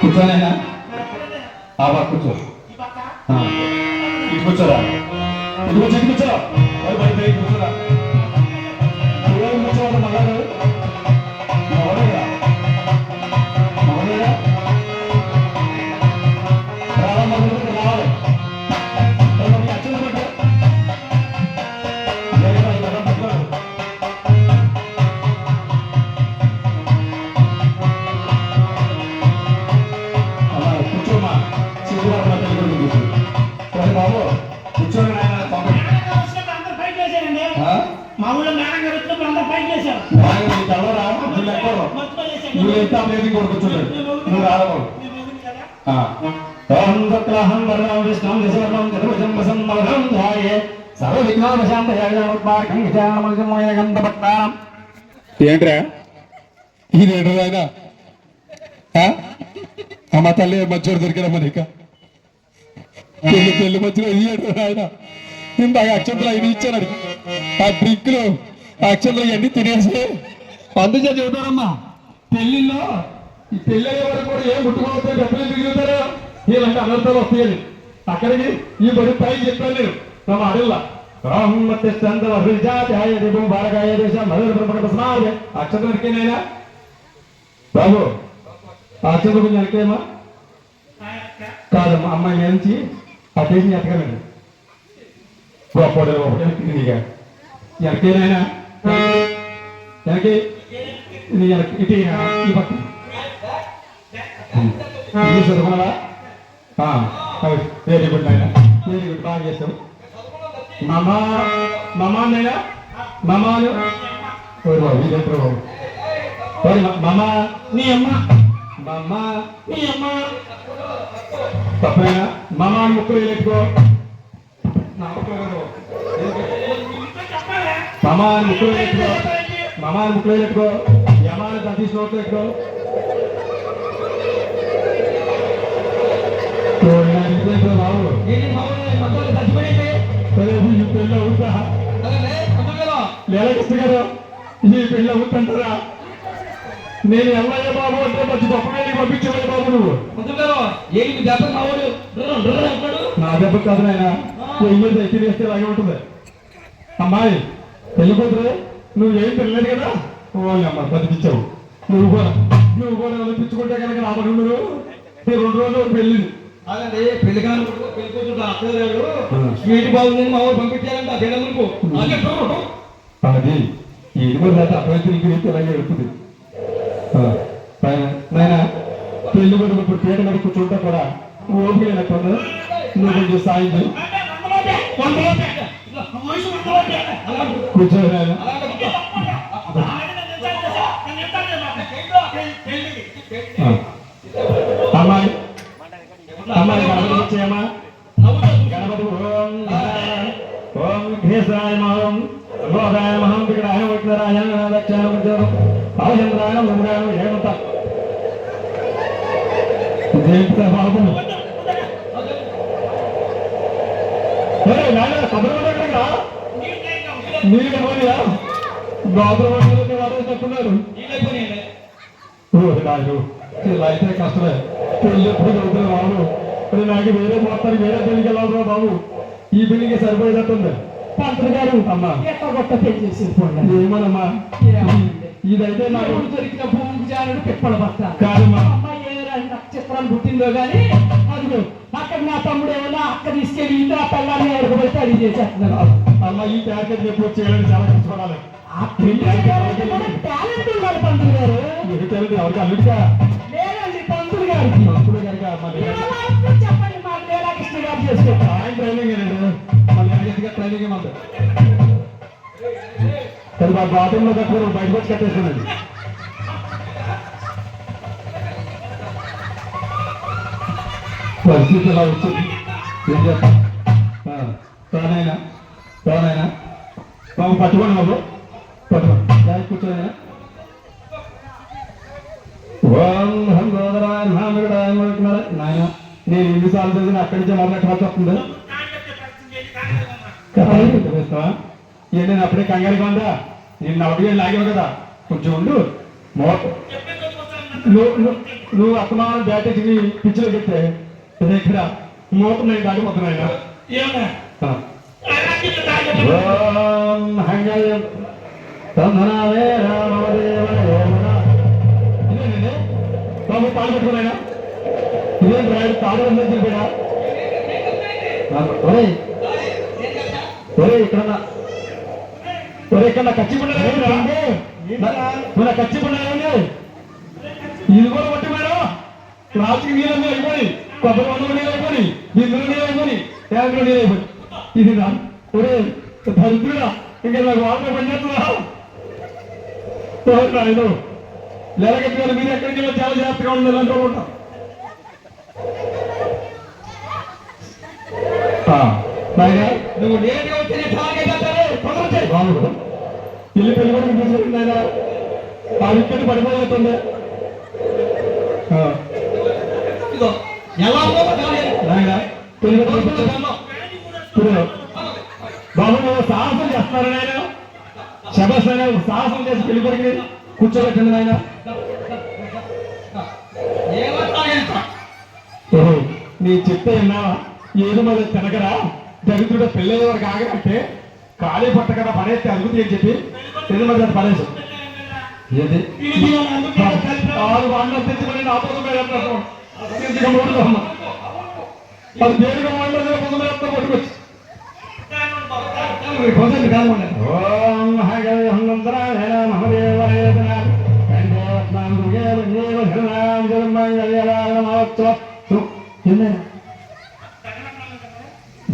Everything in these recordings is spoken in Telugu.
కూర్చోనైనా కూర్చో ఇటు కూర్చోరా ఇటు కూర్చో ఇటు కూర్చో కూర్చోరా కూర్చోవాలి మగారు ఏంట్రా ఇదేంట్రా ఆయన అమ్మ తల్లి మధ్యలో దొరికిన మనక పెళ్లి మధ్యలో ఇయ్యడు ఆయన ఇందాక అక్షంతలు అయిన ఇచ్చాను ఆ డ్రింక్లు అక్షంతలు ఇవన్నీ తినేసి అందుకే చెబుతారమ్మా పెళ్లిలో ఈ పెళ్లి అయ్యే వరకు కూడా ఏం ముట్టుకోవద్దు డబ్బులు తిరుగుతారో ఇలాంటి అనర్థాలు వస్తాయని అక్కడికి ఈ బడి పైకి చెప్పాను నేను తమ అడల్లా అక్షతరికేనైనా బాబు అక్షత కొంచెం ఎనకేమా కాదమ్మా అమ్మాయి నుంచి ఆ దేశం ఎతకలండి గొప్ప నీగా ఎనకేనైనా వెనకే ఇటు ఈ పక్క చదువుకున్నావా వెరీ గుడ్ నాయన వెరీ గుడ్ బాగా చేస్తావు మమానైనా మమాను మమా నీ అమ్మ మమ్మ నీ అమ్మ తప్పైనా మమా ముక్కలు పెట్టుకో మమా ముక్కలు పెట్టుకో మమా ముక్కలు పెట్టుకో యమాను తగ్గి నోట్లు పెట్టుకో బాబు పెళ్ళ అవుతా లేలకృష్ణ గారు ఈ పెళ్ళ అవుతుంటారా నేను ఎల్లయ్య బాబు అంటే మంచి గొప్పగా పంపించేవాడు బాబు నువ్వు నా దెబ్బ కాదు నాయన ఎన్ని ఎత్తి వేస్తే అలాగే ఉంటుంది అమ్మాయి వెళ్ళిపోతురు నువ్వు ఏం తెలియదు కదా అమ్మ బతికిచ్చావు నువ్వు కూడా పిచ్చుకుంటే కనుక నా పని నువ్వు 2 రోజులు పెళ్ళింది అలాగే పెళ్లి కాను పెళ్లి కూతురు అత్తగారు స్వీట్ బాగుందని మా ఊరు పంపించారంట పెళ్ళకు అది ఇది కూడా అటువంటి ఇలాగే వెళ్తుంది నాయన పెళ్లి కూడా ఇప్పుడు పీట మీద కూర్చుంటా కూడా ఓపిక లేకుండా నువ్వు కొంచెం సాయం చేయి కూర్చో నాయన అమ్మాయి అమ్మాయి గణపతి వచ్చాయమ్మా గణపతి ఓం విఘ్నేశ్వరాయ మహం గోదాయ మహం విగ్రహాయ విఘ్నరాయ లక్ష్యాయ అవచంద్రాయ మంద్రాయ హేమంత బాబు నాయన కబురు నీళ్ళు కబడియా గోదావరి వాడు చెప్తున్నారు ఇలా అయితే కష్టమే పెళ్ళి ఎప్పుడు చదువుతున్నా బాబు ఇప్పుడు నాకు వేరే మొత్తానికి వేరే పెళ్లికి వెళ్ళాలి బాబు ఈ పెళ్లికి సరిపోయేటట్టుంది పంతులు గారు అమ్మా కొత్త పెళ్లి చేసేసుకోండి ఏమోనమ్మా ఇదైతే నాకు దొరికిన భూమి జానుడు పిప్పల భర్త కాదమ్మా అమ్మాయి ఏ నక్షత్రాలు పుట్టిందో గానీ అదిగో అక్కడ నా తమ్ముడు ఏమన్నా అక్క తీసుకెళ్ళి ఇంట్లో ఆ పిల్లల్ని ఎడకపోతే అది చేసేస్తున్నాను అమ్మ ఈ ప్యాకేజ్ ఎప్పుడు చేయాలని చాలా కష్టపడాలి ఆ పెళ్లి టాలెంట్ ఉండాలి పంతులు గారు మీకు తెలియదు ఎవరికి అల్లుడిగా లేదండి పంతులు గారికి పంతులు గారికి చెప్పండి మా లీలాకృష్ణ గారు చేసుకోండి ఆయన ట్రైనింగ్ మళ్ళీ ట్రైనింగ్ మంది కానీ మా బాత్రూంలో కట్టుకుని బయటకు వచ్చి కట్టేసుకున్నాండి పరిస్థితి ఇలా వచ్చింది ఏం చేస్తాం తోనైనా బాబు పట్టుకోండి బాబు పట్టుకోండి కూర్చోనైనా నాయన నేను ఎన్నిసార్లు చదివిన అక్కడి నుంచి మొదలెట్ వస్తుంది నేను అప్పుడే కంగారుగా ఉందా నేను 40 ఏళ్ళు లాగేవు కదా కొంచెం ఉండు నువ్వు అత్తమాన బ్యాటేజ్ని పిచ్చిలో పెట్టే ఇక్కడ మూతున్నాయి దాటిపోతున్నాయి ఏమన్నా బాబు పాలు పెట్టుకున్నాయినా ఇదేం రాడు తాడు చెప్పాడా ఇక్కడ కచ్చి మన కచ్చి పండుగ ఇది కూడా పట్టి మేడం రాత్రికి నీళ్ళన్నీ అయిపోయి కొబ్బరి వందలు నీళ్ళు అయిపోయి బిందులు నీళ్ళు అయిపోయి ట్యాంకులో నీళ్ళు అయిపోయి ఇది నా ఒరే దరిద్రుడా ఇంకా నాకు వాళ్ళ పనిచేస్తున్నా లేకపోతే మీరు ఎక్కడికి వెళ్ళి చాలా జాగ్రత్తగా ఉండాలి అనుకుంటా నువ్వు నేరుగా వచ్చి బాగుండు పెళ్లి పెళ్లి కూడా తీసుకుంటుంది ఆయన ఆ వికెట్ పడిపోతుంది ఎలా బాబు సాహసం చేస్తున్నారని ఆయన శబస్ ఆయన సాహసం చేసి పెళ్లి కొరికి కూర్చోబెట్టండి ఆయన నీ చెప్తే విన్నావా ఏది మరి తినగరా దరిద్రుడు పెళ్ళయ్యే వరకు ఆగనంటే ఖాళీ పట్ట కదా పడేస్తే అరుగుతుంది అని చెప్పి పెళ్లి మరి పడేసు ఏది 6 వాండలు తెచ్చుకొని నా పొద్దు మీద అమ్మ అది దేనిగా వాండలు పొద్దు మీద పట్టుకొచ్చి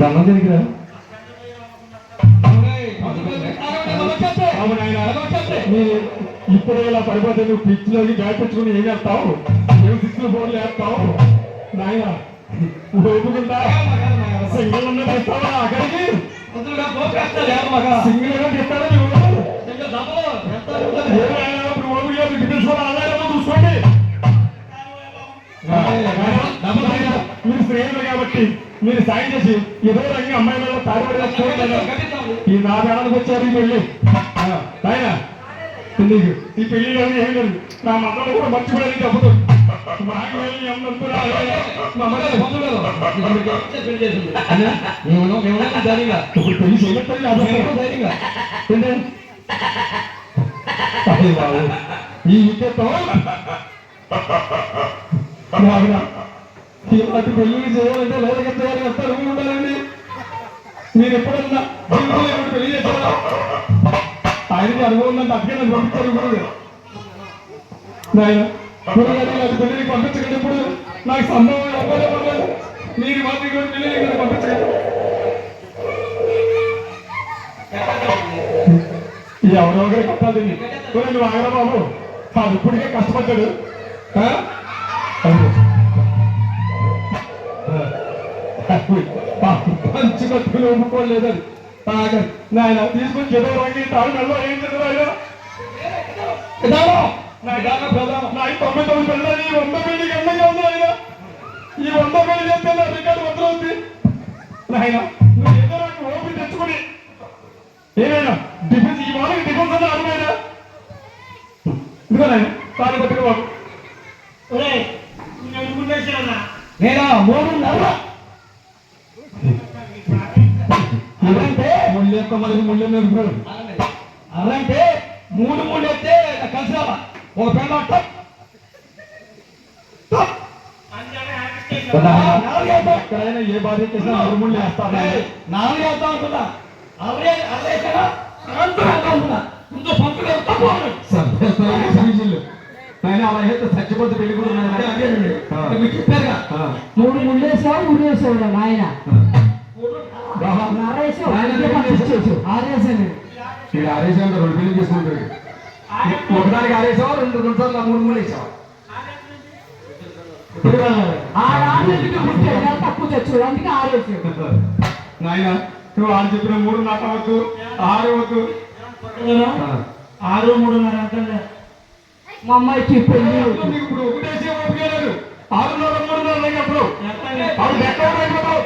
దండం తిరిగిరా మీరు ఇప్పుడు ఇలా పడిపోతే నువ్వు పిచ్చిలోకి బ్యాట్ తెచ్చుకుని ఏం చేస్తావు ఏం సిక్స్లు బోర్లు వేస్తావు నాయన ఓపుకుంటా సింగిల్ ఉన్న తెస్తావా అక్కడికి సింగిల్ గా తెస్తాడా ఇప్పుడు ఓపు డిఫెన్స్ కూడా ఆదాయంలో చూసుకోండి మీరు శ్రేణులు కాబట్టి మీరు సాయం చేసి ఏదో రంగు అమ్మాయిలలో తాడిపడి చూడలేదు ఈ నా పేడానికి వచ్చారు ఈ పెళ్లి ఆయన నీకు ఈ పెళ్లి లేదు ఏం లేదు నా మమ్మల్ని కూడా మర్చిపోయాలని చెబుతుంది మాకు ఇప్పుడు పెళ్లి చేయలేదు బాబు ఈ విద్యతో ఇలాంటి పెళ్లి చేయాలంటే లేదా చేయాలి ఎంత రుణం ఉండాలండి మీరు ఎప్పుడన్నా పెళ్లి చేశారా ఆయనకి అనుభవం ఉందంటే అక్కడే నన్ను పంపించారు ఇప్పుడు నాయన ఇలాంటి పెళ్లికి పంపించకండి ఇప్పుడు నాకు సంభవం ఎవ్వరే పర్లేదు మీరు మాత్రం పెళ్లి పంపించకండి ఇది ఎవరెవరికి కట్టాలి నువ్వు ఆగరా బాబు అది ఇప్పటికే కష్టపడ్డాడు పంచి కట్టుకుని ఒప్పుకోలేదని తాగదు నాయన తీసుకుని చెరువు రంగి తాడు నెలలో ఏం చదువు ఆయన 99 పెళ్ళని 100 పెళ్లికి అందంగా ఉంది ఆయన ఈ 100 పెళ్లి చేస్తే నా రికార్డు వద్దరు ఉంది నాయన నువ్వు ఏదో నాకు ఓపి తెచ్చుకుని ఏమైనా డిఫెన్స్ ఈ వాళ్ళకి డిఫెన్స్ అన్నా అనుమైనా ఇదిగో నాయన తాడు పట్టుకు బాబు నేనా 3.5 అదంటే ముళ్ళు యొక్క మనకి ముళ్ళు నేర్పుతాడు అదంటే 3 ముళ్ళు ఎత్తే కలిసి రావా ఒక పెళ్ళ ఎక్కడైనా ఏ బాధ్యత చేసినా 3 ముళ్ళు వేస్తాను 4 వేస్తాం అనుకున్నా ఆయన అలా అయితే చచ్చిపోతే పెళ్లి కూడా మీకు చెప్పారుగా 3 ముళ్ళు వేసావు 3 వేసావు నాయన ఆరేసాను ఇది ఆరేసాడు 2 పెళ్లి చేసుకుంటాడు ఒకదానికి ఆరేసావా 2 సార్లు 3 ముళ్ళు వేసావా తక్కువ తెచ్చు అందుకే ఆరేసాడు నాయన నువ్వు ఆరు చెప్పిన 3 నాకు అవ్వద్దు 6 వద్దు 6, 3.5 అంటే మా అమ్మాయికి పెళ్లి ఇప్పుడు ఒకటేసే ఓపిక లేదు 6 3 అప్పుడు అప్పుడు అయిపోతావు